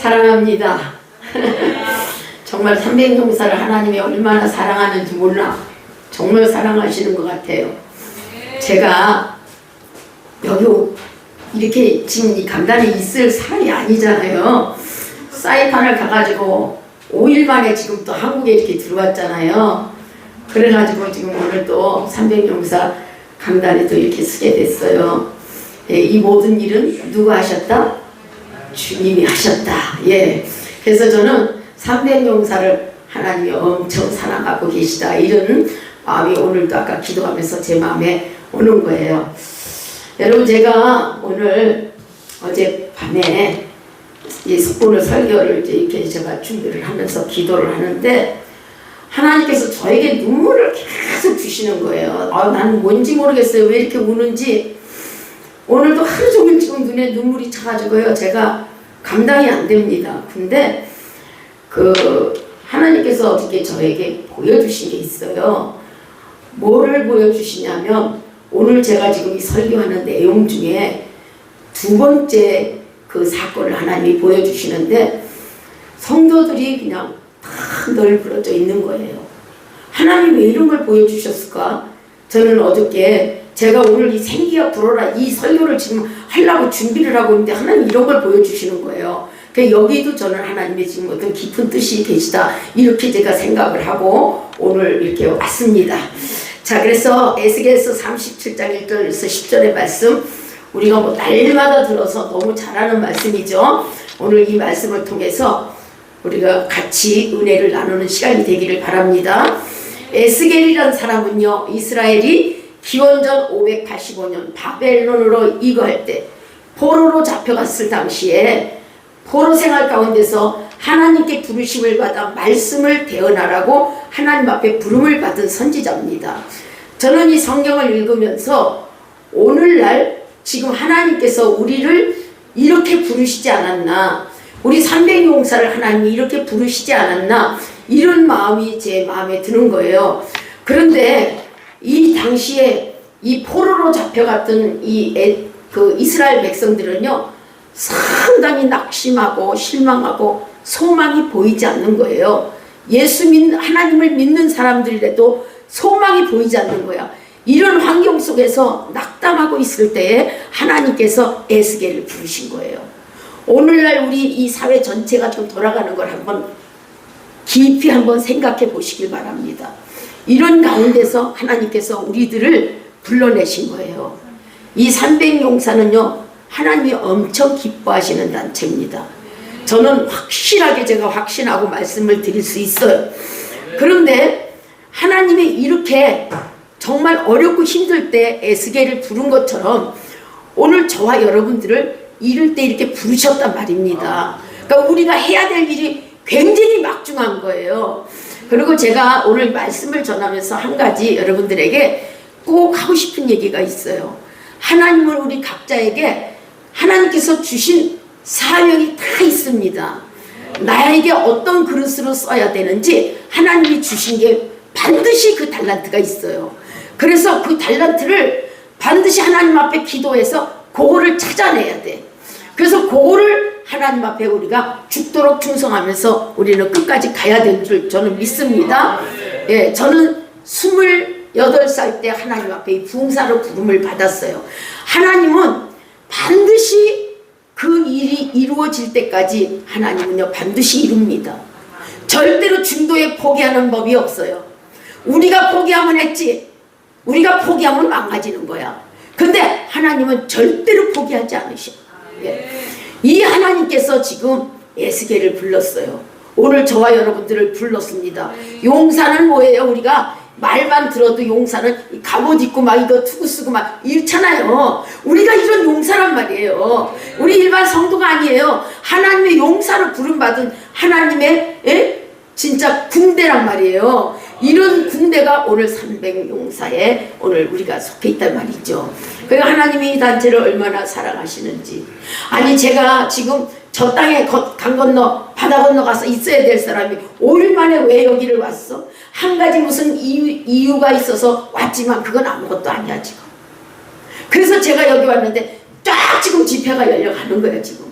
사랑합니다. 정말 300용사를 하나님이 얼마나 사랑하는지 몰라. 정말 사랑하시는 것 같아요. 제가 여기 이렇게 지금 이 강단에 있을 사람이 아니잖아요. 사이판을 가가지고 5일 만에 지금 또 한국에 이렇게 들어왔잖아요. 그래가지고 지금 오늘 또 300용사 강단에 또 이렇게 서게 됐어요. 예, 이 모든 일은 누가 하셨다? 주님이 하셨다. 예. 그래서 저는 300용사를 하나님이 엄청 사랑하고 계시다. 이런 마음이 오늘도 아까 기도하면서 제 마음에 오는 거예요. 여러분, 제가 오늘 어젯밤에 오늘 설교를 이렇게 제가 준비를 하면서 기도를 하는데 하나님께서 저에게 눈물을 계속 주시는 거예요. 나는 뭔지 모르겠어요. 왜 이렇게 우는지. 오늘도 하루 종일 지금 눈에 눈물이 차가지고요. 제가 감당이 안 됩니다. 근데 하나님께서 어떻게 저에게 보여주신 게 있어요. 뭐를 보여주시냐면 오늘 제가 지금 이 설교하는 내용 중에 두 번째 그 사건을 하나님이 보여주시는데 성도들이 그냥 다 널브러져 있는 거예요. 하나님 왜 이런 걸 보여주셨을까? 저는 어저께 제가 오늘 이 생기가 불어라 이 설교를 지금 하려고 준비를 하고 있는데 하나님 이런 걸 보여주시는 거예요. 여기도 저는 하나님의 지금 어떤 깊은 뜻이 계시다 이렇게 제가 생각을 하고 오늘 이렇게 왔습니다. 자, 그래서 에스겔서 37장 1절에서 10절의 말씀 우리가 뭐 날마다 들어서 너무 잘하는 말씀이죠. 오늘 이 말씀을 통해서 우리가 같이 은혜를 나누는 시간이 되기를 바랍니다. 에스겔이라는 사람은요, 이스라엘이 기원전 585년 바벨론으로 이거할 때 포로로 잡혀갔을 당시에 포로 생활 가운데서 하나님께 부르심을 받아 말씀을 대언하라고 하나님 앞에 부름을 받은 선지자입니다. 저는 이 성경을 읽으면서 오늘날 지금 하나님께서 우리를 이렇게 부르시지 않았나, 우리 300용사를 하나님이 이렇게 부르시지 않았나, 이런 마음이 제 마음에 드는 거예요. 그런데 이 당시에 이 포로로 잡혀갔던 그 이스라엘 백성들은요, 상당히 낙심하고 실망하고 소망이 보이지 않는 거예요. 하나님을 믿는 사람들이라도 소망이 보이지 않는 거야. 이런 환경 속에서 낙담하고 있을 때에 하나님께서 에스겔을 부르신 거예요. 오늘날 우리 이 사회 전체가 좀 돌아가는 걸 한번 깊이 한번 생각해 보시길 바랍니다. 이런 가운데서 하나님께서 우리들을 불러내신 거예요. 이 300용사는요, 하나님이 엄청 기뻐하시는 단체입니다. 저는 확실하게 제가 확신하고 말씀을 드릴 수 있어요. 그런데 하나님이 이렇게 정말 어렵고 힘들 때 에스겔을 부른 것처럼 오늘 저와 여러분들을 이럴 때 이렇게 부르셨단 말입니다. 그러니까 우리가 해야 될 일이 굉장히 막중한 거예요. 그리고 제가 오늘 말씀을 전하면서 한 가지 여러분들에게 꼭 하고 싶은 얘기가 있어요. 하나님은 우리 각자에게 하나님께서 주신 사명이 다 있습니다. 나에게 어떤 그릇으로 써야 되는지 하나님이 주신 게 반드시 그 달란트가 있어요. 그래서 그 달란트를 반드시 하나님 앞에 기도해서 그거를 찾아내야 돼. 그래서 그거를 하나님 앞에 우리가 죽도록 충성하면서 우리는 끝까지 가야 될 줄 저는 믿습니다. 예, 저는 28살 때 하나님 앞에 이 부흥사로 부름을 받았어요. 하나님은 반드시 그 일이 이루어질 때까지 하나님은요 반드시 이룹니다. 절대로 중도에 포기하는 법이 없어요. 우리가 포기하면 했지, 우리가 포기하면 망가지는 거야. 근데 하나님은 절대로 포기하지 않으셔. 예. 이 하나님께서 지금 에스겔을 불렀어요. 오늘 저와 여러분들을 불렀습니다. 용사는 뭐예요? 우리가 말만 들어도 용사는 갑옷 입고 막 이거 투구 쓰고 막 이렇잖아요. 우리가 이런 용사란 말이에요. 우리 일반 성도가 아니에요. 하나님의 용사로 부름받은 하나님의 진짜 군대란 말이에요. 이런 군대가 오늘 300용사에 오늘 우리가 속해 있단 말이죠. 그러니까 하나님이 이 단체를 얼마나 사랑하시는지. 아니, 제가 지금 저 땅에 강 건너 바다 건너 가서 있어야 될 사람이 5일 만에 왜 여기를 왔어? 한 가지 무슨 이유가 있어서 왔지만 그건 아무것도 아니야 지금. 그래서 제가 여기 왔는데 쫙 지금 집회가 열려가는 거야 지금.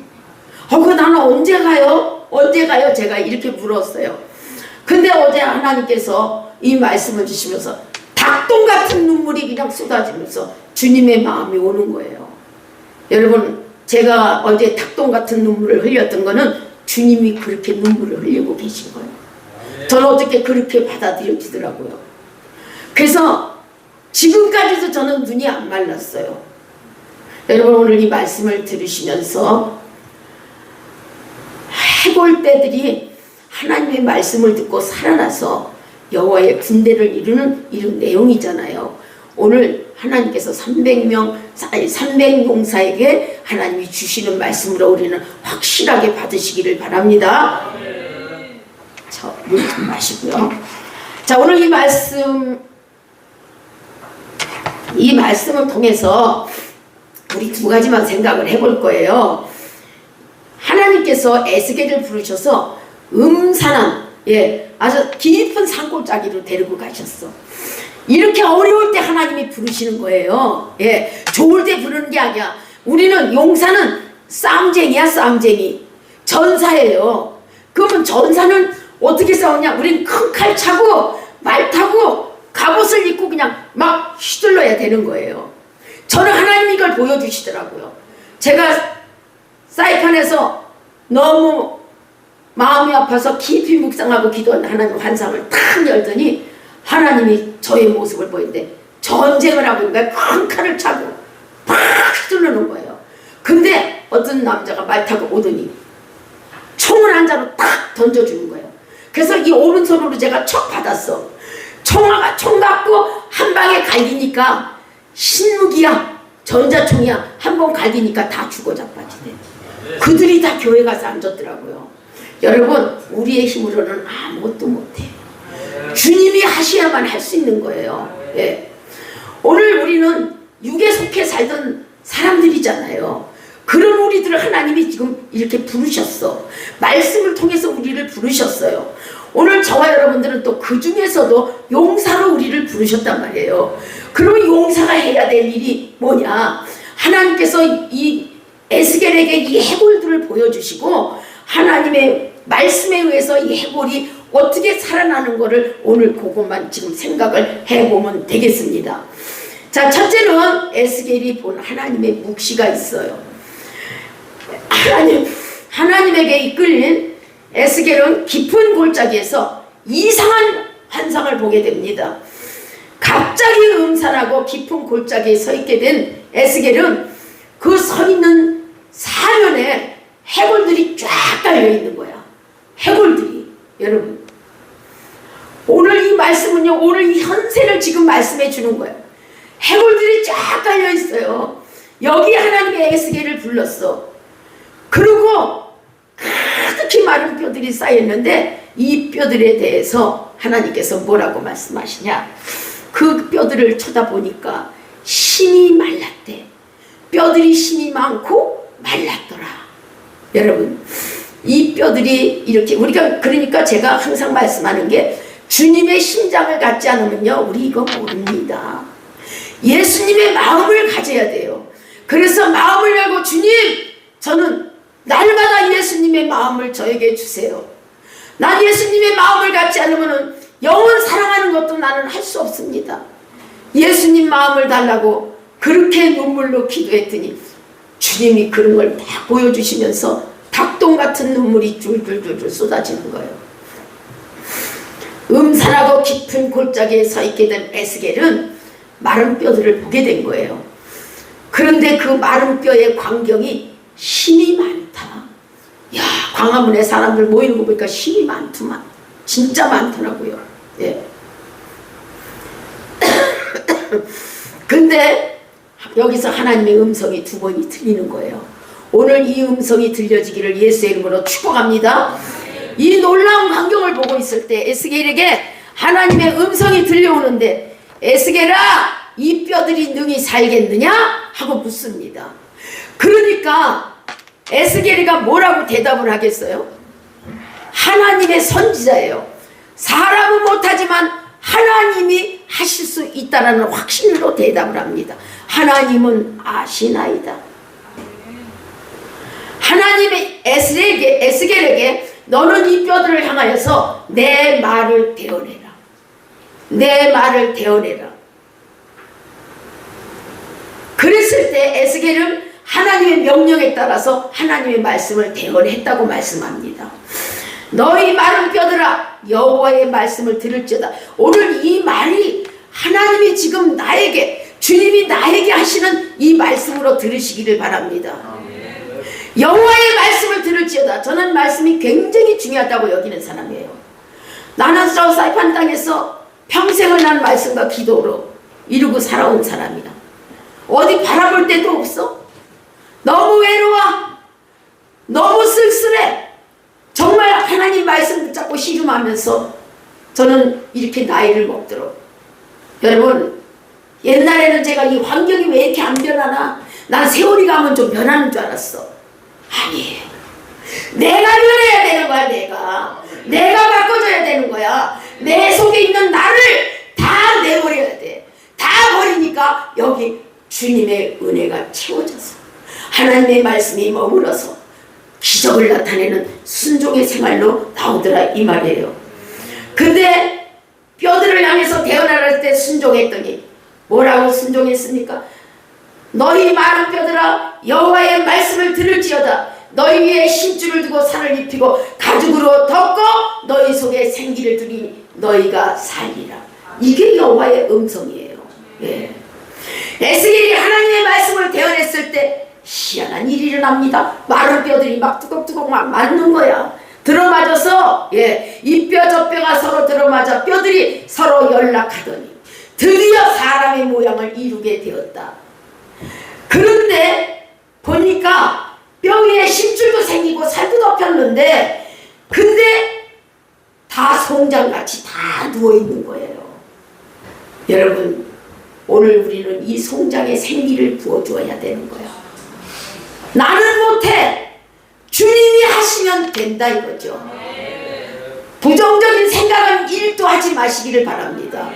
그 나는 언제 가요? 언제 가요? 제가 이렇게 물었어요. 근데 어제 하나님께서 이 말씀을 주시면서 닭똥 같은 눈물이 그냥 쏟아지면서 주님의 마음이 오는 거예요. 여러분, 제가 어제 닭똥 같은 눈물을 흘렸던 거는 주님이 그렇게 눈물을 흘리고 계신 거예요. 저는 어떻게 그렇게 받아들여지더라고요. 그래서 지금까지도 저는 눈이 안 말랐어요. 여러분, 오늘 이 말씀을 들으시면서 해골떼들이 하나님의 말씀을 듣고 살아나서 여호와의 군대를 이루는 이런 내용이잖아요. 오늘 하나님께서 300용사에게 하나님이 주시는 말씀으로 우리는 확실하게 받으시기를 바랍니다. 자, 물 좀 마시고요. 자, 오늘 이 말씀을 통해서 우리 두 가지만 생각을 해볼 거예요. 하나님께서 에스겔을 부르셔서 음산한, 아주 깊은 산골짜기로 데리고 가셨어. 이렇게 어려울 때 하나님이 부르시는 거예요. 좋을 때 부르는 게 아니야. 우리는 용사는 싸움쟁이야, 싸움쟁이. 전사예요. 그러면 전사는 어떻게 싸우냐? 우린 큰 칼 차고 말 타고 갑옷을 입고 그냥 막 휘둘러야 되는 거예요. 저는 하나님이 이걸 보여주시더라고요. 제가 사이판에서 너무 마음이 아파서 깊이 묵상하고 기도한 하나님 환상을 탁 열더니 하나님이 저의 모습을 보이는데 전쟁을 하고 있는 거예요. 큰 칼을 차고 팍 휘두르는 거예요. 근데 어떤 남자가 말 타고 오더니 총을 한 자로 탁 던져주는 거예요. 그래서 이 오른손으로 제가 척 받았어. 총 갖고 한 방에 갈기니까 신무기야, 전자총이야. 한 번 갈기니까 다 죽어 자빠지네. 그들이 다 교회 가서 앉았더라고요. 여러분, 우리의 힘으로는 아무것도 못해. 주님이 하셔야만 할 수 있는 거예요. 오늘 우리는 육에 속해 살던 사람들이잖아요. 그런 우리들을 하나님이 지금 이렇게 부르셨어. 말씀을 통해서 우리를 부르셨어요. 오늘 저와 여러분들은 또 그 중에서도 용사로 우리를 부르셨단 말이에요. 그러면 용사가 해야 될 일이 뭐냐? 하나님께서 이 에스겔에게 이 해골들을 보여주시고 하나님의 말씀에 의해서 이 해골이 어떻게 살아나는 것을 오늘 그것만 지금 생각을 해보면 되겠습니다. 자, 첫째는 에스겔이 본 하나님의 묵시가 있어요. 하나님에게 이끌린 에스겔은 깊은 골짜기에서 이상한 환상을 보게 됩니다. 갑자기 음산하고 깊은 골짜기에 서 있게 된 에스겔은 그 서 있는 사면에 해골들이 쫙 깔려 있는 거야. 해골들이. 여러분, 오늘 이 말씀은요, 오늘 이 현세를 지금 말씀해 주는 거예요. 해골들이 쫙 깔려 있어요. 여기 하나님이 에스겔을 불렀어. 그리고 가득히 마른 뼈들이 쌓였는데 이 뼈들에 대해서 하나님께서 뭐라고 말씀하시냐? 그 뼈들을 쳐다보니까 심이 말랐대. 뼈들이 심이 많고 말랐더라. 여러분, 이 뼈들이 이렇게 우리가, 그러니까 제가 항상 말씀하는 게 주님의 심장을 갖지 않으면요, 우리 이거 모릅니다. 예수님의 마음을 가져야 돼요. 그래서 마음을 열고, 주님, 저는 날마다 예수님의 마음을 저에게 주세요. 난 예수님의 마음을 갖지 않으면 영원 사랑하는 것도 나는 할 수 없습니다. 예수님 마음을 달라고 그렇게 눈물로 기도했더니 주님이 그런 걸 다 보여주시면서 닭똥 같은 눈물이 줄줄줄줄 쏟아지는 거예요. 음산하고 깊은 골짜기에 서 있게 된 에스겔은 마른 뼈들을 보게 된 거예요. 그런데 그 마른 뼈의 광경이 힘이 많다. 야, 광화문에 사람들 모이는 거 보니까 힘이 많더만. 진짜 많더라고요. 근데 여기서 하나님의 음성이 두 번이 들리는 거예요. 오늘 이 음성이 들려지기를 예수의 이름으로 축복합니다. 이 놀라운 광경을 보고 있을 때 에스겔에게 하나님의 음성이 들려오는데, 에스겔아, 이 뼈들이 능히 살겠느냐? 하고 묻습니다. 그러니까 에스겔이가 뭐라고 대답을 하겠어요? 하나님의 선지자예요. 사람은 못하지만 하나님이 하실 수 있다라는 확신으로 대답을 합니다. 하나님은 아시나이다. 하나님의 에스겔에게 너는 이 뼈들을 향하여서 내 말을 대언해라. 내 말을 대언해라. 그랬을 때 에스겔은 하나님의 명령에 따라서 하나님의 말씀을 대언했다고 말씀합니다. 너희 마른 뼈들아 여호와의 말씀을 들을지어다. 오늘 이 말이 하나님이 지금 나에게, 주님이 나에게 하시는 이 말씀으로 들으시기를 바랍니다. 여호와의 말씀을 들을지어다. 저는 말씀이 굉장히 중요하다고 여기는 사람이에요. 나는 사우사이판 땅에서 평생을 난 말씀과 기도로 이루고 살아온 사람이다. 어디 바라볼 데도 없어. 너무 외로워. 너무 쓸쓸해. 정말 하나님 말씀 붙잡고 씨름하면서 저는 이렇게 나이를 먹도록. 여러분, 옛날에는 제가 이 환경이 왜 이렇게 안 변하나? 난 세월이 가면 좀 변하는 줄 알았어. 아니에요. 내가 변해야 되는 거야. 내가 바꿔줘야 되는 거야. 내 속에 있는 나를 다 내버려야 돼. 다 버리니까 여기 주님의 은혜가 채워져서 하나님의 말씀이 머물러서 기적을 나타내는 순종의 생활로 나오더라 이 말이에요. 근데 뼈들을 향해서 대언하라 할 때 순종했더니 뭐라고 순종했습니까? 너희 마른 뼈들아 여호와의 말씀을 들을지어다. 너희 위에 힘줄을 두고 살을 입히고 가죽으로 덮고 너희 속에 생기를 두니 너희가 살리라. 이게 여호와의 음성이에요. 예. 에스겔이 하나님의 말씀을 대언했을 때 희한한 일이 일어납니다. 마른 뼈들이 막 뚜껑뚜껑 막 맞는 거야. 들어맞아서 이 뼈 저 뼈가 서로 들어맞아 뼈들이 서로 연락하더니 드디어 사람의 모양을 이루게 되었다. 그런데 보니까 뼈 위에 심줄도 생기고 살도 덮였는데 근데 다 송장같이 다 누워있는 거예요. 여러분, 오늘 우리는 이 송장에 생기를 부어주어야 되는 거야. 나는 못해. 주님이 하시면 된다 이거죠. 부정적인 생각은 1도 하지 마시기를 바랍니다.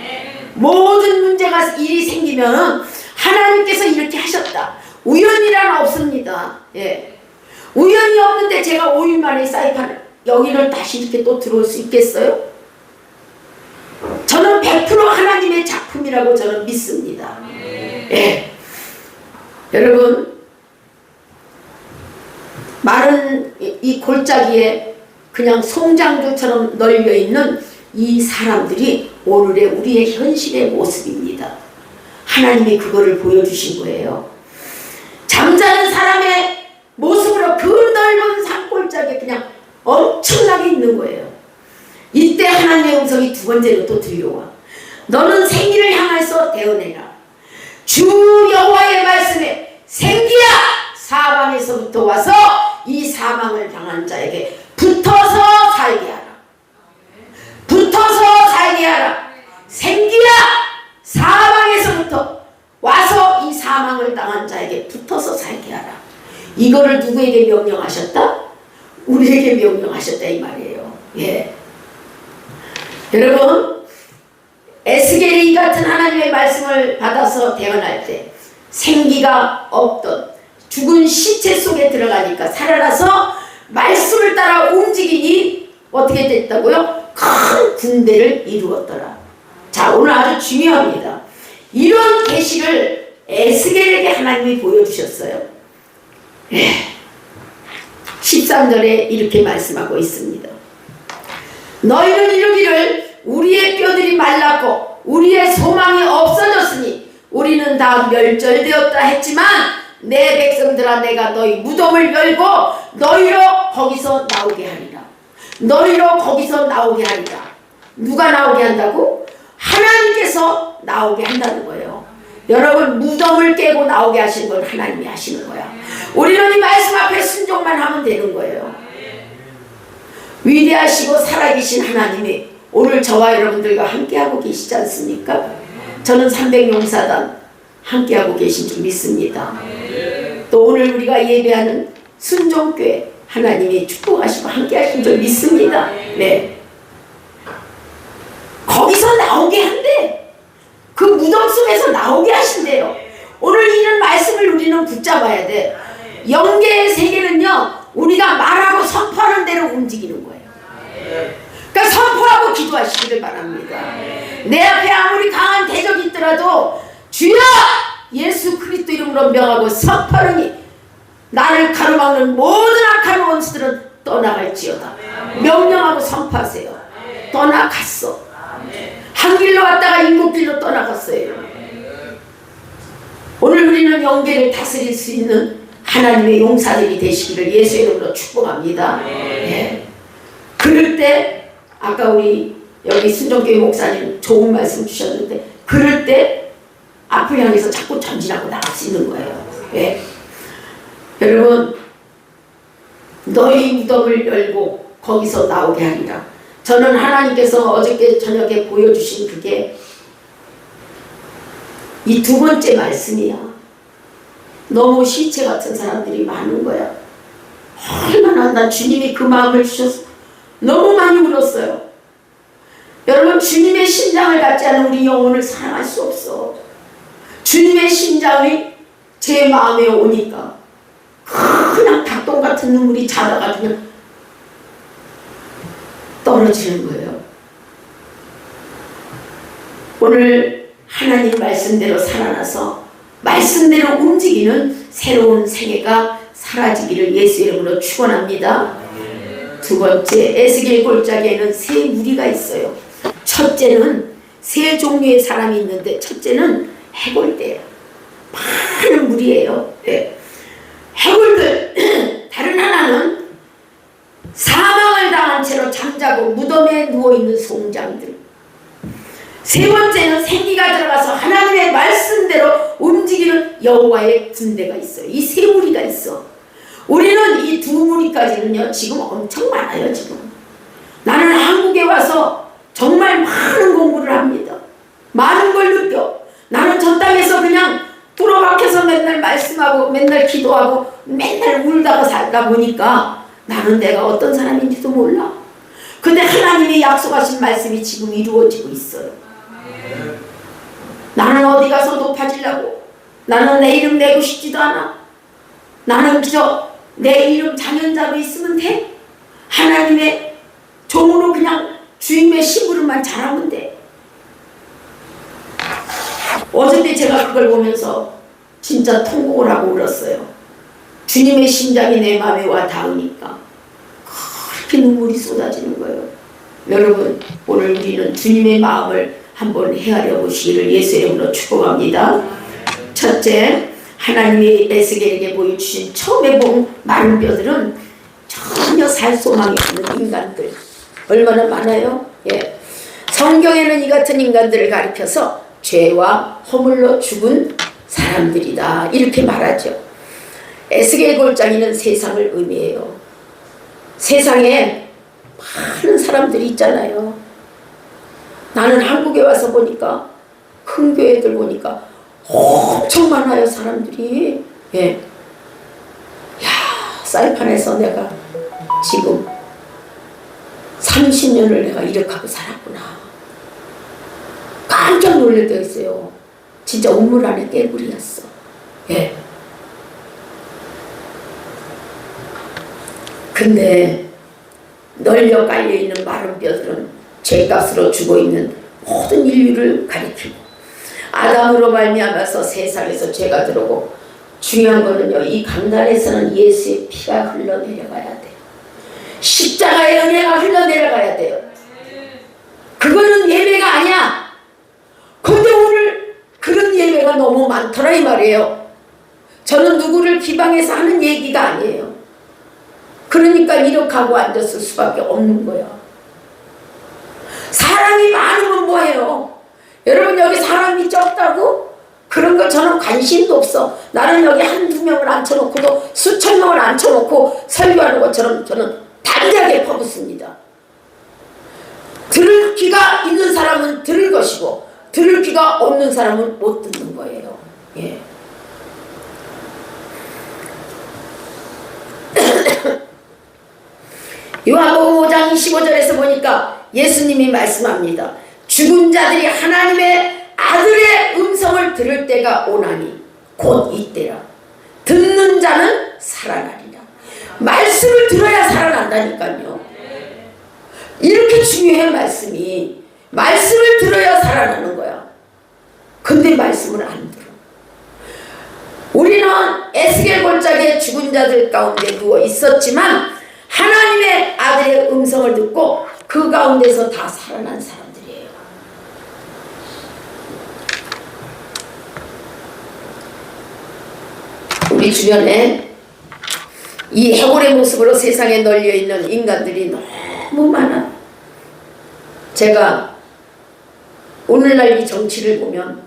모든 문제가 일이 생기면 하나님께서 이렇게 하셨다. 우연이란 없습니다. 예. 우연이 없는데 제가 5일 만에 사이판 여기를 다시 이렇게 또 들어올 수 있겠어요? 저는 100% 하나님의 작품이라고 저는 믿습니다. 예. 여러분, 마른 이 골짜기에 그냥 송장조처럼 널려있는 이 사람들이 오늘의 우리의 현실의 모습입니다. 하나님이 그거를 보여주신 거예요. 잠자는 사람의 모습으로 그 넓은 산골짜기에 그냥 엄청나게 있는 거예요. 이때 하나님의 음성이 두 번째로 또 들려와. 너는 생기를 향해서 대언해라. 주 여호와의 말씀에 생기야 사방에서부터 와서 이 사망을 당한 자에게 붙어서 살게 하라. 붙어서 살게 하라. 생기야 사방에서부터 와서 이 사망을 당한 자에게 붙어서 살게 하라. 이거를 누구에게 명령하셨다? 우리에게 명령하셨다 이 말이에요. 예. 여러분, 에스겔이 이 같은 하나님의 말씀을 받아서 대언할 때 생기가 없던 죽은 시체 속에 들어가니까 살아나서 말씀을 따라 움직이니 어떻게 됐다고요? 큰 군대를 이루었더라. 자, 오늘 아주 중요합니다. 이런 계시를 에스겔에게 하나님이 보여주셨어요. 13절에 이렇게 말씀하고 있습니다. 너희는 이르기를 우리의 뼈들이 말랐고 우리의 소망이 없어졌으니 우리는 다 멸절되었다 했지만 내 백성들아 내가 너희 무덤을 열고 너희로 거기서 나오게 하리라. 너희로 거기서 나오게 하리라. 누가 나오게 한다고? 하나님께서 나오게 한다는 거예요. 여러분, 무덤을 깨고 나오게 하시는 건 하나님이 하시는 거야. 우리는 이 말씀 앞에 순종만 하면 되는 거예요. 위대하시고 살아계신 하나님이 오늘 저와 여러분들과 함께하고 계시지 않습니까? 저는 300용사단 함께하고 계신 줄 믿습니다. 또 오늘 우리가 예배하는 순종교회 하나님이 축복하시고 함께하신 줄 믿습니다. 네. 거기서 나오게 한대. 그 무덤 속에서 나오게 하신대요. 오늘 이런 말씀을 우리는 붙잡아야 돼. 영계의 세계는요, 우리가 말하고 선포하는 대로 움직이는 거예요. 그러니까 선포하고 기도하시기를 바랍니다. 내 앞에 아무리 강한 대적이 있더라도 주여 예수 그리스도 이름으로 명하고 선포하니 나를 가로막는 모든 악한 원수들은 떠나갈지어다. 명령하고 선포하세요. 떠나갔어. 한 길로 왔다가 인국길로 떠나갔어요. 오늘 우리는 영계를 다스릴 수 있는 하나님의 용사들이 되시기를 예수의 이름으로 축복합니다. 네. 그럴 때 아까 우리 여기 순종교회 목사님 좋은 말씀 주셨는데 그럴 때 앞을 향해서 자꾸 전진하고 나갈 수 있는 거예요. 네. 여러분 너희 무덤을 열고 거기서 나오게 하리라. 저는 하나님께서 어저께 저녁에 보여주신 그게 이 두 번째 말씀이야. 너무 시체 같은 사람들이 많은 거야. 얼마나 난 주님이 그 마음을 주셔서 너무 많이 울었어요. 여러분 주님의 심장을 갖지 않은 우리 영혼을 사랑할 수 없어. 주님의 심장이 제 마음에 오니까 그냥 닭똥 같은 눈물이 자다가 그냥 떨어지는 거예요. 오늘 하나님 말씀대로 살아나서 말씀대로 움직이는 새로운 생애가 사라지기를 예수 이름으로 축원합니다. 두 번째, 에스겔 골짜기에는 세 무리가 있어요. 첫째는 세 종류의 사람이 있는데 첫째는 해골대예요. 많은 무리예요. 네. 해골들 다른 하나는 사망을 당한 채로 잠자고 무덤에 누워있는 송장들. 세 번째는 생기가 들어가서 하나님의 말씀대로 움직이는 여호와의 군대가 있어요. 이 세 무리가 있어. 우리는 이 두 무리까지는요 지금 엄청 많아요. 지금 나는 한국에 와서 정말 많은 공부를 합니다. 많은 걸 느껴. 나는 저 땅에서 그냥 뚫어박혀서 맨날 말씀하고 맨날 기도하고 맨날 울다가 살다 보니까 나는 내가 어떤 사람인지도 몰라. 근데 하나님이 약속하신 말씀이 지금 이루어지고 있어요. 나는 어디 가서 높아지려고. 나는 내 이름 내고 싶지도 않아. 나는 그저 내 이름 장현자로 있으면 돼. 하나님의 종으로 그냥 주님의 심부름만 잘하면 돼. 어저께 제가 그걸 보면서 진짜 통곡을 하고 울었어요. 주님의 심장이 내 마음에 와 닿으니까 그렇게 눈물이 쏟아지는 거예요. 여러분 오늘 우리는 주님의 마음을 한번 헤아려 보시기를 예수의 이름으로 축복합니다. 첫째, 하나님이 에스겔에게 보여주신 처음에 본 마른 뼈들은 전혀 살 소망이 없는 인간들. 얼마나 많아요? 예. 성경에는 이 같은 인간들을 가리켜서 죄와 허물로 죽은 사람들이다 이렇게 말하죠. 에스겔 골짜기는 세상을 의미해요. 세상에 많은 사람들이 있잖아요. 나는 한국에 와서 보니까 큰 교회들 보니까 엄청 많아요. 사람들이. 예. 야, 사이판에서 내가 지금 30년을 내가 이렇게 하고 살았구나. 깜짝 놀랄 때가 있어요. 진짜 우물 안에 깨물이었어. 예. 근데 널려 깔려있는 마른 뼈들은 죄값으로 죽어있는 모든 인류를 가리키고 아담으로 말미암아서 세상에서 죄가 들어오고 중요한 거는요 이 강단에서는 예수의 피가 흘러내려가야 돼요. 십자가의 은혜가 흘러내려가야 돼요. 그거는 예배가 아니야. 근데 오늘 그런 예배가 너무 많더라 이 말이에요. 저는 누구를 비방해서 하는 얘기가 아니에요. 그러니까 이렇게 하고 앉았을 수밖에 없는 거야. 사람이 많으면 뭐해요? 여러분 여기 사람이 적다고? 그런 거 저는 관심도 없어. 나는 여기 한두 명을 앉혀놓고도 수천 명을 앉혀놓고 설교하는 것처럼 저는 담대하게 퍼붓습니다. 들을 귀가 있는 사람은 들을 것이고 들을 귀가 없는 사람은 못 듣는 거예요. 예. 요한복음 5장 25절에서 보니까 예수님이 말씀합니다. 죽은 자들이 하나님의 아들의 음성을 들을 때가 오나니 곧 이때라. 듣는 자는 살아나리라. 말씀을 들어야 살아난다니까요. 이렇게 중요해요. 말씀이. 말씀을 들어야 살아나는 거야. 근데 말씀을 안 들어. 우리는 에스겔 골짜기에 죽은 자들 가운데 누워 있었지만 하나님의 아들의 음성을 듣고 그 가운데서 다 살아난 사람들이에요. 우리 주변에 이 해골의 모습으로 세상에 널려있는 인간들이 너무 많아. 제가 오늘날 이 정치를 보면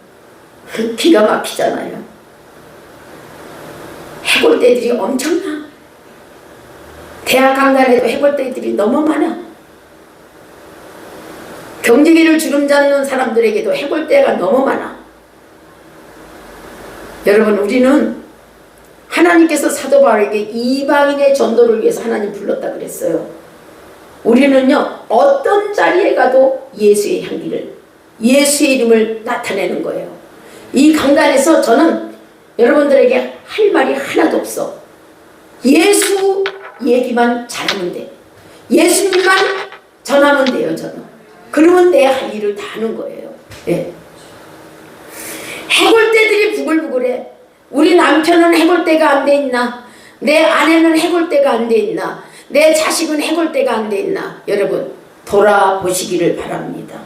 기가 막히잖아요. 해골대들이 엄청나. 대학 강단에도 해골대들이 너무 많아. 경제기를 주름 잡는 사람들에게도 해골대가 너무 많아. 여러분, 우리는 하나님께서 사도 바울에게 이방인의 전도를 위해서 하나님 불렀다 그랬어요. 우리는요, 어떤 자리에 가도 예수의 향기를, 예수의 이름을 나타내는 거예요. 이 강단에서 저는 여러분들에게 할 말이 하나도 없어. 예수 얘기만 잘하면 돼. 예수님만 전하면 돼요. 저는. 그러면 내 할 일을 다 하는 거예요. 예. 해골대들이 부글부글해. 우리 남편은 해골대가 안 돼 있나? 내 아내는 해골대가 안 돼 있나? 내 자식은 해골대가 안 돼 있나? 여러분, 돌아보시기를 바랍니다.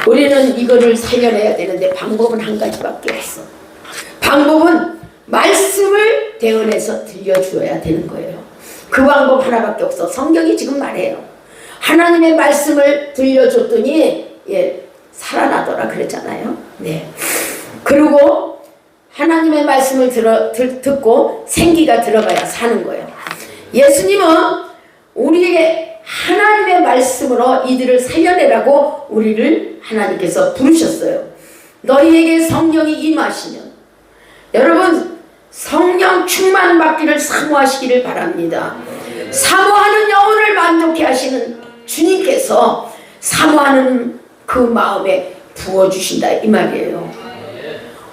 우리는 이거를 살려내야 되는데 방법은 한 가지밖에 없어. 방법은 말씀을 대언해서 들려주어야 되는 거예요. 그 방법 하나밖에 없어. 성경이 지금 말해요. 하나님의 말씀을 들려줬더니 살아나더라 그랬잖아요. 네. 그리고 하나님의 말씀을 듣고 생기가 들어가야 사는 거예요. 예수님은 우리에게 하나님의 말씀으로 이들을 살려내라고 우리를 하나님께서 부르셨어요. 너희에게 성령이 임하시면, 여러분 성령 충만 받기를 사모하시기를 바랍니다. 사모하는 영혼을 만족해 하시는 주님께서 사모하는 그 마음에 부어주신다 이 말이에요.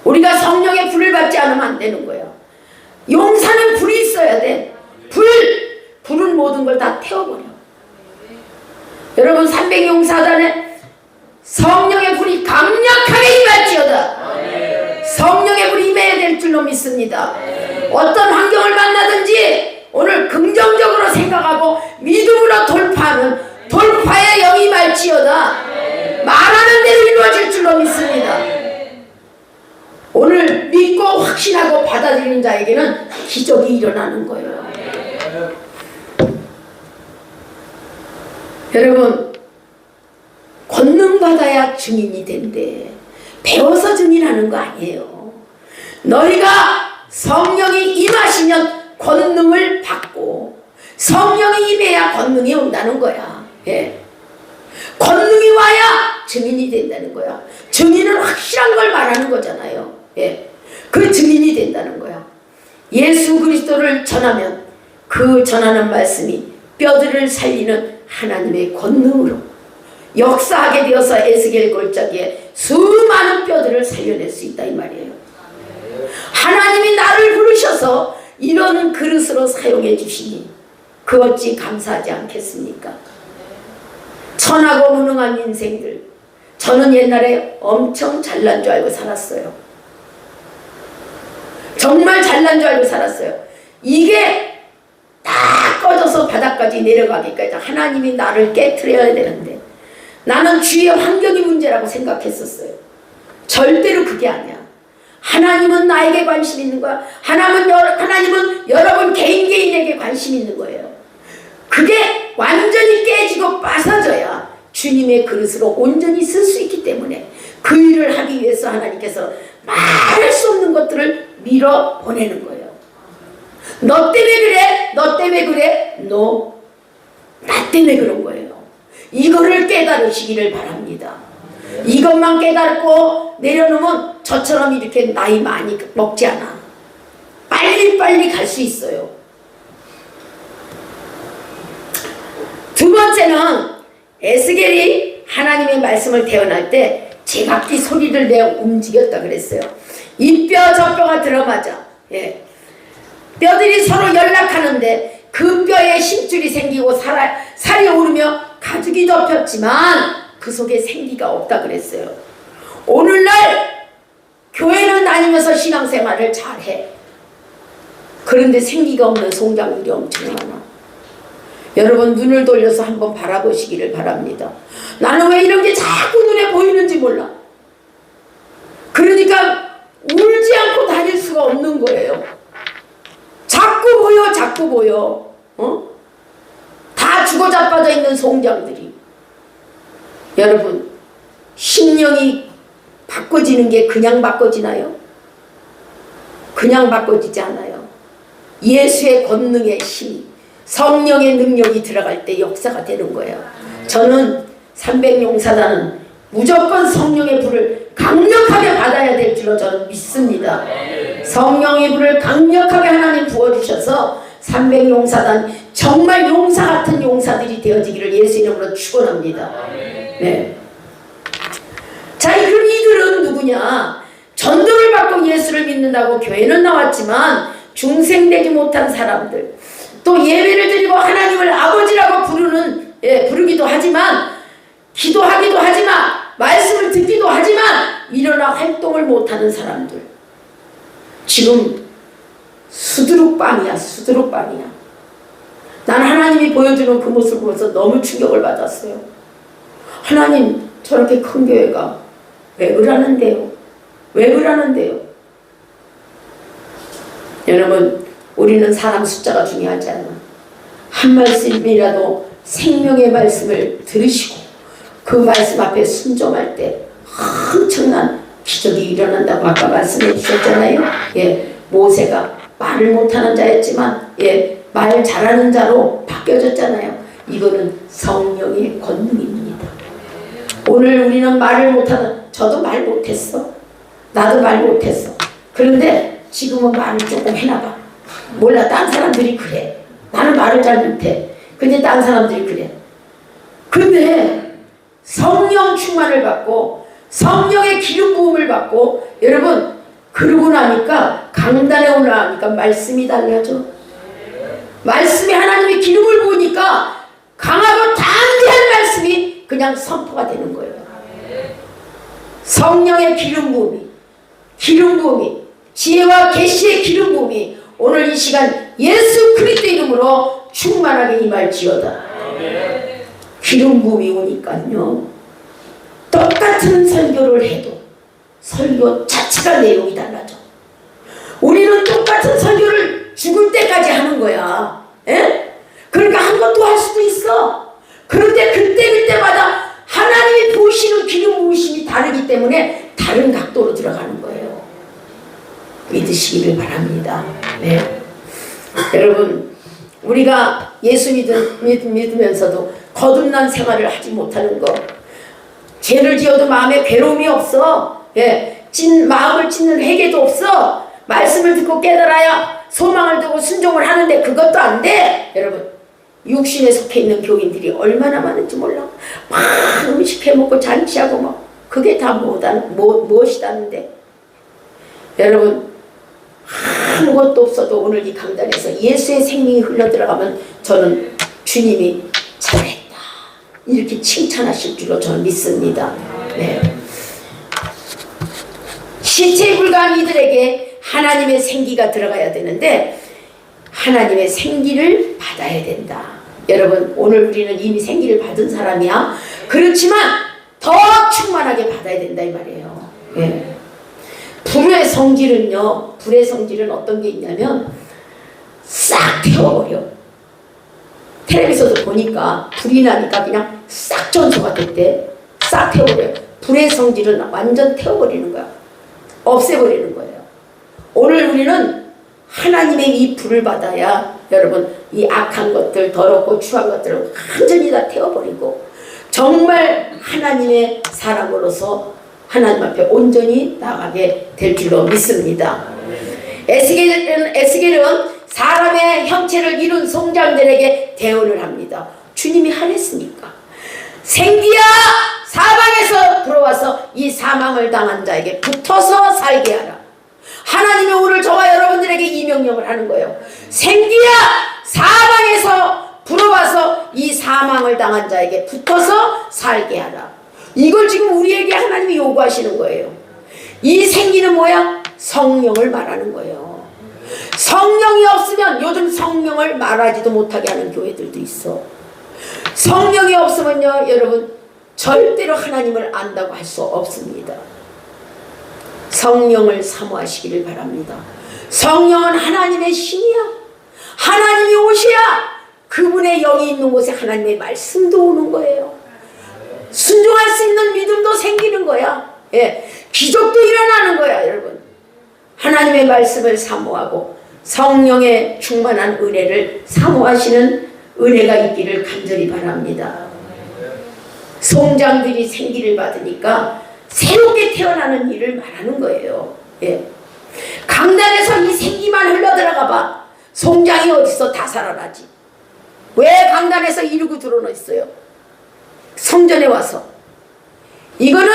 우리가 성령의 불을 받지 않으면 안 되는 거예요. 용사는 불이 있어야 돼. 불은 모든 걸 다 태워버려. 여러분, 300용사단에 성령의 불이 강력하게 임할지어다. 성령의 불이 임해야 될 줄로 믿습니다. 어떤 환경을 만나든지 오늘 긍정적으로 생각하고 믿음으로 돌파하는 돌파의 영이 임할지어다. 말하는 대로 이루어질 줄로 믿습니다. 오늘 믿고 확신하고 받아들이는 자에게는 기적이 일어나는 거예요. 여러분, 권능받아야 증인이 된대. 배워서 증인하는 거 아니에요. 너희가 성령이 임하시면 권능을 받고 성령이 임해야 권능이 온다는 거야. 예. 권능이 와야 증인이 된다는 거야. 증인은 확실한 걸 말하는 거잖아요. 예. 그 증인이 된다는 거야. 예수 그리스도를 전하면 그 전하는 말씀이 뼈들을 살리는 하나님의 권능으로 역사하게 되어서 에스겔 골짜기에 수많은 뼈들을 살려낼 수 있다 이 말이에요. 하나님이 나를 부르셔서 이런 그릇으로 사용해 주시니 그 어찌 감사하지 않겠습니까? 천하고 무능한 인생들, 저는 옛날에 엄청 잘난 줄 알고 살았어요. 정말 잘난 줄 알고 살았어요. 이게 다 꺼져서 바닥까지 내려가기까지 하나님이 나를 깨트려야 되는데 나는 주위의 환경이 문제라고 생각했었어요. 절대로 그게 아니야. 하나님은 나에게 관심 있는 거야. 하나님은 여러분 개인에게 관심 있는 거예요. 그게 완전히 깨지고 빠져져야 주님의 그릇으로 온전히 쓸 수 있기 때문에 그 일을 하기 위해서 하나님께서 말할 수 없는 것들을 밀어보내는 거예요. 너 때문에 그래? 너 때문에 그래? 너, 나 때문에 그런 거예요. 이거를 깨달으시기를 바랍니다. 이것만 깨닫고 내려놓으면 저처럼 이렇게 나이 많이 먹지 않아. 빨리빨리 갈 수 있어요. 두 번째는 에스겔이 하나님의 말씀을 대언할 때 제각기 소리를 내어 움직였다 그랬어요. 이 뼈 저 뼈가 들어맞아. 예. 뼈들이 서로 연락하는데 그 뼈에 힘줄이 생기고 살이 오르며 가죽이 덮였지만 그 속에 생기가 없다 그랬어요. 오늘날 교회는 다니면서 신앙생활을 잘해. 그런데 생기가 없는 송장들이 엄청 많아. 여러분 눈을 돌려서 한번 바라보시기를 바랍니다. 나는 왜 이런 게 자꾸 눈에 보이는지 몰라. 그러니까 울지 않고 다닐 수가 없는 거예요. 자꾸 보여, 자꾸 보여. 다 죽어 자빠져 있는 송장들이. 여러분, 심령이 바꿔지는 게 그냥 바꿔지나요? 그냥 바꿔지지 않아요. 예수의 권능의 힘, 성령의 능력이 들어갈 때 역사가 되는 거예요. 저는 300용사단은 무조건 성령의 불을 강력하게 받아야 될 줄로 저는 믿습니다. 성령의 불을 강력하게 하나님 부어주셔서 300용사단 정말 용사 같은 용사들이 되어지기를 예수 이름으로 축원합니다. 네. 자, 그럼 이들은 누구냐? 전도를 받고 예수를 믿는다고 교회는 나왔지만 중생되지 못한 사람들, 또 예배를 드리고 하나님을 아버지라고 부르기도 하지만, 기도하기도 하지만, 말씀을 듣기도 하지만 일어나 활동을 못하는 사람들. 지금 수두룩빵이야, 수두룩빵이야. 난 하나님이 보여주는 그 모습을 보면서 너무 충격을 받았어요. 하나님, 저렇게 큰 교회가 왜 그러는데요? 왜 그러는데요? 여러분, 우리는 사람 숫자가 중요하지 않아. 한 말씀이라도 생명의 말씀을 들으시고 그 말씀 앞에 순종할 때 엄청난 기적이 일어난다고 아까 말씀해 주셨잖아요. 예, 모세가 말을 못하는 자였지만 말 잘하는 자로 바뀌어졌잖아요. 이거는 성령의 권능입니다. 오늘 우리는 말을 못하는, 저도 말 못했어. 나도 말 못했어. 그런데 지금은 말을 조금 해나봐. 몰라, 딴 사람들이 그래. 나는 말을 잘 못해. 근데 딴 사람들이 그래. 근데 성령 충만을 받고 성령의 기름 부음을 받고, 여러분, 그러고 나니까 강단에 올라가니까 말씀이 달라져. 말씀에 하나님의 기름을 부으니까 강하고 담대한 말씀이 그냥 선포가 되는 거예요. 성령의 기름 부음이, 지혜와 계시의 기름 부음이 오늘 이 시간 예수 그리스도 이름으로 충만하게 임할지어다. 기름 부음이 오니까요, 똑같은 설교를 해도 설교 자체가 내용이 달라져. 우리는 똑같은 설교를 죽을 때까지 하는 거야. 에? 그러니까 한 번 더 할 수도 있어. 그런데 그때마다 하나님이 부으시는 기름 부으심이 다르기 때문에 다른 각도로 들어가는 거예요. 믿으시기를 바랍니다. 네. 여러분, 우리가 예수 믿으면서도 거듭난 생활을 하지 못하는 거, 죄를 지어도 마음에 괴로움이 없어. 마음을 찢는 회개도 없어. 말씀을 듣고 깨달아야 소망을 두고 순종을 하는데 그것도 안 돼. 여러분, 육신에 속해 있는 교인들이 얼마나 많은지 몰라. 막 음식 해먹고 잔치하고 뭐 그게 다 무엇이다는데. 여러분, 아무것도 없어도 오늘 이 강단에서 예수의 생명이 흘러들어가면 저는 주님이 잘했다 이렇게 칭찬하실 줄로 저는 믿습니다. 네. 시체에 불과한 이들에게 하나님의 생기가 들어가야 되는데 하나님의 생기를 받아야 된다. 여러분, 오늘 우리는 이미 생기를 받은 사람이야. 그렇지만 더 충만하게 받아야 된다 이 말이에요. 네. 불의 성질은 어떤 게 있냐면 싹 태워버려. 텔레비전도 보니까 불이 나니까 그냥 싹 전소가 됐대. 싹 태워버려요. 불의 성질은 완전 태워버리는 거야. 없애버리는 거예요. 오늘 우리는 하나님의 이 불을 받아야 여러분 이 악한 것들, 더럽고 추한 것들을 완전히 다 태워버리고 정말 하나님의 사람으로서 하나님 앞에 온전히 나가게 될 줄로 믿습니다. 에스겔은 사람의 형체를 이룬 송장들에게 대언을 합니다. 주님이 하랬으니까 생기야 사방에서 들어와서 이 사망을 당한 자에게 붙어서 살게 하라. 하나님이 오늘 저와 여러분들에게 이 명령을 하는 거예요. 생기야 사망에서 불어와서 이 사망을 당한 자에게 붙어서 살게 하라. 이걸 지금 우리에게 하나님이 요구하시는 거예요. 이 생기는 뭐야? 성령을 말하는 거예요. 성령이 없으면 요즘 성령을 말하지도 못하게 하는 교회들도 있어. 성령이 없으면요 여러분 절대로 하나님을 안다고 할 수 없습니다. 성령을 사모하시기를 바랍니다. 성령은 하나님의 신이야. 하나님이 오셔야 그분의 영이 있는 곳에 하나님의 말씀도 오는 거예요. 순종할 수 있는 믿음도 생기는 거야. 예, 기적도 일어나는 거야 여러분. 하나님의 말씀을 사모하고 성령의 충만한 은혜를 사모하시는 은혜가 있기를 간절히 바랍니다. 송장들이 생기를 받으니까 새롭게 태어나는 일을 말하는 거예요. 예. 강단에서 이 생기만 흘러들어가 봐. 송장이 어디서 다 살아나지. 왜 강단에서 이러고 들어놓 있어요? 성전에 와서. 이거는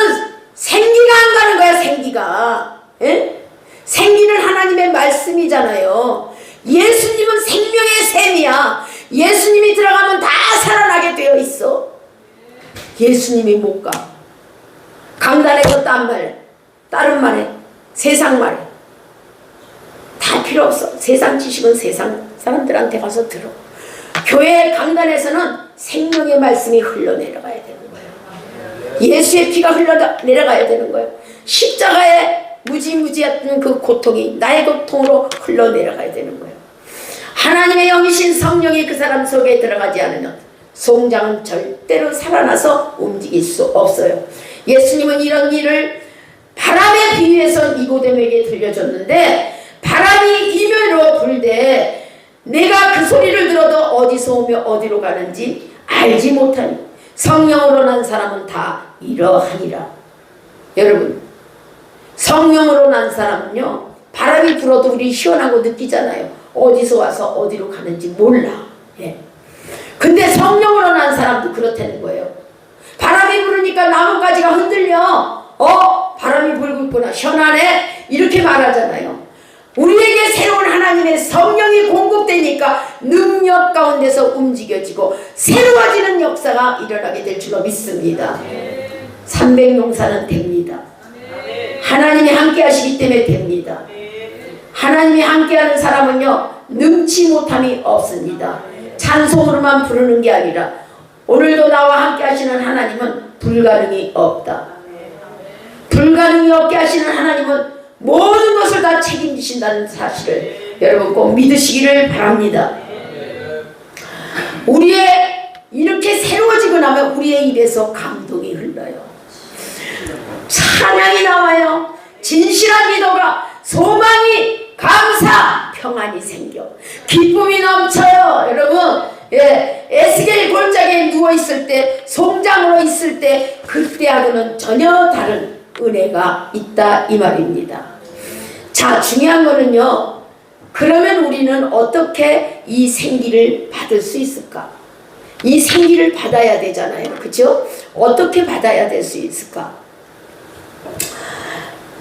생기가 안 가는 거야. 생기가. 예? 생기는 하나님의 말씀이잖아요. 예수님은 생명의 샘이야. 예수님이 들어가면 다 살아나게 되어 있어. 예수님이 못 가. 강단에서 다른 말에 세상 말에 다 필요 없어. 세상 지식은 세상 사람들한테 가서 들어. 교회 강단에서는 생명의 말씀이 흘러내려가야 되는 거예요. 예수의 피가 흘러내려가야 되는 거예요. 십자가의 무지무지했던 그 고통이 나의 고통으로 흘러내려가야 되는 거예요. 하나님의 영이신 성령이 그 사람 속에 들어가지 않으면 송장은 절대로 살아나서 움직일 수 없어요. 예수님은 이런 일을 바람에 비유해서 니고데모에게 들려줬는데 바람이 이면으로 불되 내가 그 소리를 들어도 어디서 오며 어디로 가는지 알지 못하니 성령으로 난 사람은 다 이러하니라. 여러분 성령으로 난 사람은요 바람이 불어도 우리 시원하고 느끼잖아요. 어디서 와서 어디로 가는지 몰라. 예. 근데 성령으로 난 사람도 그렇다는 거예요. 바람이 부르니까 나뭇가지가 흔들려. 바람이 불고 있구나. 시원하네. 이렇게 말하잖아요. 우리에게 새로운 하나님의 성령이 공급되니까 능력 가운데서 움직여지고 새로워지는 역사가 일어나게 될 줄로 믿습니다. 300용사는 됩니다. 하나님이 함께 하시기 때문에 됩니다. 하나님이 함께하는 사람은요 능치 못함이 없습니다. 찬송으로만 부르는 게 아니라 오늘도 나와 함께 하시는 하나님은 불가능이 없다. 불가능이 없게 하시는 하나님은 모든 것을 다 책임지신다는 사실을 여러분 꼭 믿으시기를 바랍니다. 우리의 이렇게 새로워지고 나면 우리의 입에서 감동이 흘러요. 찬양이 나와요. 진실한 기도가 소망이 감사 평안이 생겨 기쁨이 넘쳐요. 여러분 에스겔 골짜기에 누워있을 때 송장으로 있을 때 그때하고는 전혀 다른 은혜가 있다 이 말입니다. 자 중요한 거는요 그러면 우리는 어떻게 이 생기를 받을 수 있을까? 이 생기를 받아야 되잖아요. 그죠? 어떻게 받아야 될 수 있을까?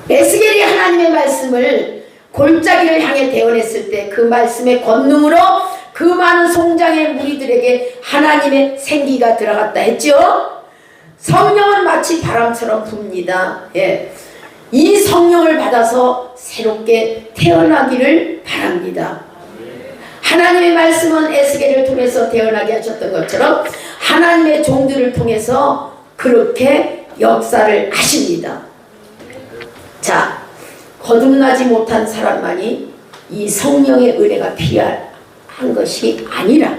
에스겔이 하나님의 말씀을 골짜기를 향해 대언했을 때 그 말씀의 권능으로 그 많은 송장의 무리들에게 하나님의 생기가 들어갔다 했죠. 성령은 마치 바람처럼 붑니다. 예. 이 성령을 받아서 새롭게 태어나기를 바랍니다. 하나님의 말씀은 에스겔을 통해서 태어나게 하셨던 것처럼 하나님의 종들을 통해서 그렇게 역사를 하십니다. 자, 거듭나지 못한 사람만이 이 성령의 은혜가 필요한 것이 아니라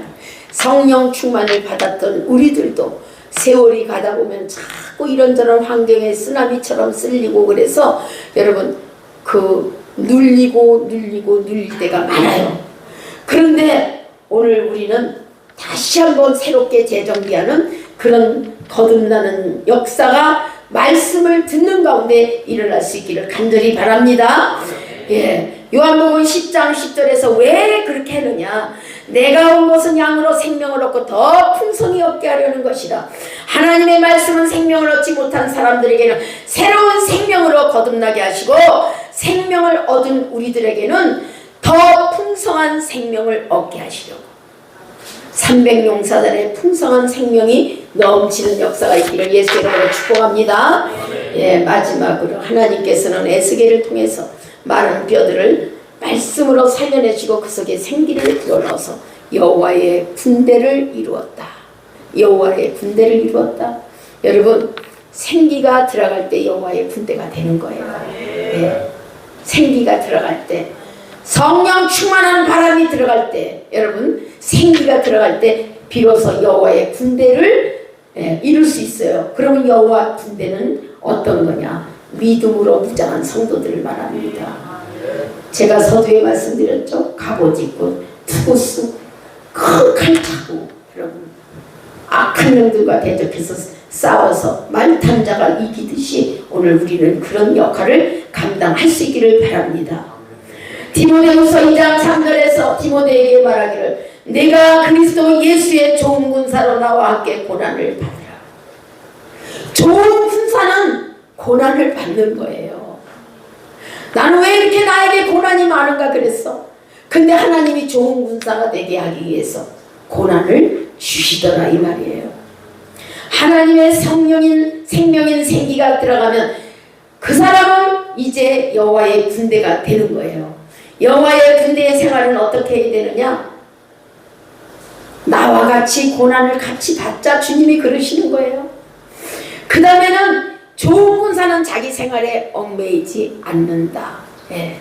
성령 충만을 받았던 우리들도 세월이 가다 보면 자꾸 이런저런 환경에 쓰나미처럼 쓸리고 그래서 여러분 눌리고 눌릴 때가 많아요. 그런데 오늘 우리는 다시 한번 새롭게 재정비하는 그런 거듭나는 역사가 말씀을 듣는 가운데 일어날 수 있기를 간절히 바랍니다. 예, 요한복음 10장 10절에서 왜 그렇게 했느냐? 내가 온 것은 양으로 생명을 얻고 더 풍성히 얻게 하려는 것이라. 하나님의 말씀은 생명을 얻지 못한 사람들에게는 새로운 생명으로 거듭나게 하시고 생명을 얻은 우리들에게는 더 풍성한 생명을 얻게 하시려고 300용사단의 풍성한 생명이 넘치는 역사가 있기를 예수의 이름으로 축복합니다. 예, 마지막으로 하나님께서는 에스겔을 통해서 많은 뼈들을 말씀으로 살려내시고 그 속에 생기를 불어넣어서 여호와의 군대를 이루었다. 여호와의 군대를 이루었다. 여러분, 생기가 들어갈 때 여호와의 군대가 되는 거예요. 예, 생기가 들어갈 때, 성령 충만한 바람이 들어갈 때, 여러분 생기가 들어갈 때 비로소 여호와의 군대를 이룰 수 있어요. 그러면 여호와 군대는 어떤 거냐? 믿음으로 무장한 성도들을 말합니다. 제가 서두에 말씀드렸죠. 갑옷 입고 투구스 큰 칼 차고, 여러분 악한 영들과 대적해서 싸워서 말탄 자가 이기듯이 오늘 우리는 그런 역할을 감당할 수 있기를 바랍니다. 디모데후서 2장 3절에서 디모데에게 말하기를 내가 그리스도 예수의 좋은 군사로 나와 함께 고난을 받으라. 좋은 군사는 고난을 받는 거예요. 나는 왜 이렇게 나에게 고난이 많은가 그랬어. 근데 하나님이 좋은 군사가 되게 하기 위해서 고난을 주시더라 이 말이에요. 하나님의 생명인 생기가 들어가면 그 사람은 이제 여호와의 군대가 되는 거예요. 여호와의 군대의 생활은 어떻게 해야 되느냐? 나와 같이 고난을 같이 받자 주님이 그러시는 거예요. 그 다음에는 좋은 군사는 자기 생활에 얽매이지 않는다. 예.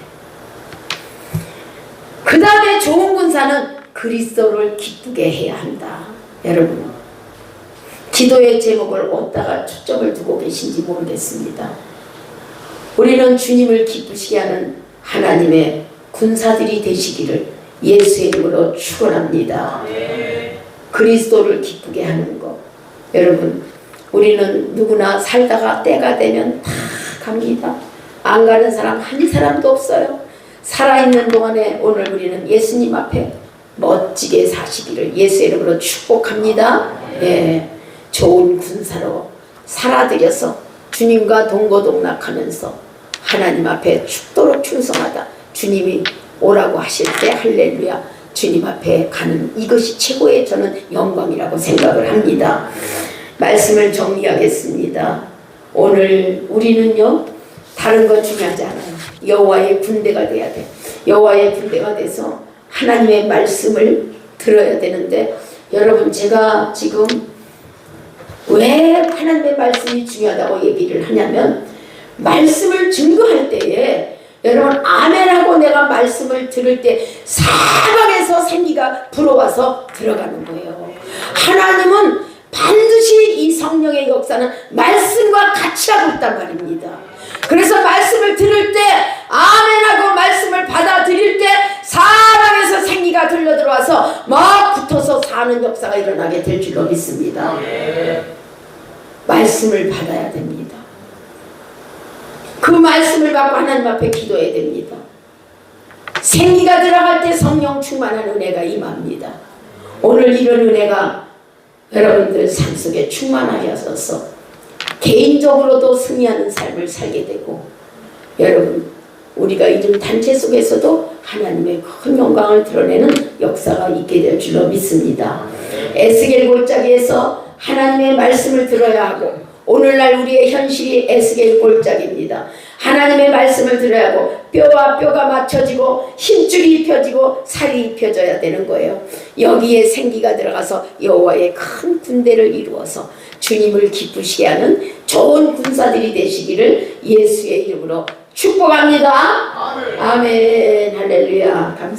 그 다음에 좋은 군사는 그리스도를 기쁘게 해야 한다. 여러분, 기도의 제목을 어디다가 초점을 두고 계신지 모르겠습니다. 우리는 주님을 기쁘시게 하는 하나님의 군사들이 되시기를 예수의 이름으로 축원합니다. 그리스도를 기쁘게 하는 것. 여러분, 우리는 누구나 살다가 때가 되면 다 갑니다. 안 가는 사람 한 사람도 없어요. 살아있는 동안에 오늘 우리는 예수님 앞에 멋지게 사시기를 예수의 이름으로 축복합니다. 예, 좋은 군사로 살아들여서 주님과 동고동락하면서 하나님 앞에 죽도록 충성하다. 주님이 오라고 하실 때 할렐루야 주님 앞에 가는 이것이 최고의 저는 영광이라고 생각을 합니다. 말씀을 정리하겠습니다. 오늘 우리는요 다른 거 중요하지 않아요. 여호와의 군대가 돼야 돼. 여호와의 군대가 돼서 하나님의 말씀을 들어야 되는데, 여러분 제가 지금 왜 하나님의 말씀이 중요하다고 얘기를 하냐면, 말씀을 증거할 때에 여러분 아멘하고 내가 말씀을 들을 때 사방에서 생기가 불어와서 들어가는 거예요. 하나님은 반드시 이 성령의 역사는 말씀과 같이 하고 있단 말입니다. 그래서 말씀을 들을 때 아멘하고 말씀을 받아들일 때 사방에서 생기가 들려들어와서 막 붙어서 사는 역사가 일어나게 될 줄로 믿습니다. 말씀을 받아야 됩니다. 그 말씀을 받고 하나님 앞에 기도해야 됩니다. 생기가 들어갈 때 성령 충만한 은혜가 임합니다. 오늘 이런 은혜가 여러분들 삶 속에 충만하게 하셔서 개인적으로도 승리하는 삶을 살게 되고, 여러분 우리가 이런 단체 속에서도 하나님의 큰 영광을 드러내는 역사가 있게 될 줄로 믿습니다. 에스겔 골짜기에서 하나님의 말씀을 들어야 하고, 오늘날 우리의 현실이 에스겔 골짜기입니다. 하나님의 말씀을 들어야 하고 뼈와 뼈가 맞춰지고 힘줄이 입혀지고 살이 입혀져야 되는 거예요. 여기에 생기가 들어가서 여호와의 큰 군대를 이루어서 주님을 기쁘시게 하는 좋은 군사들이 되시기를 예수의 이름으로 축복합니다. 아멘. 할렐루야. 감사합니다.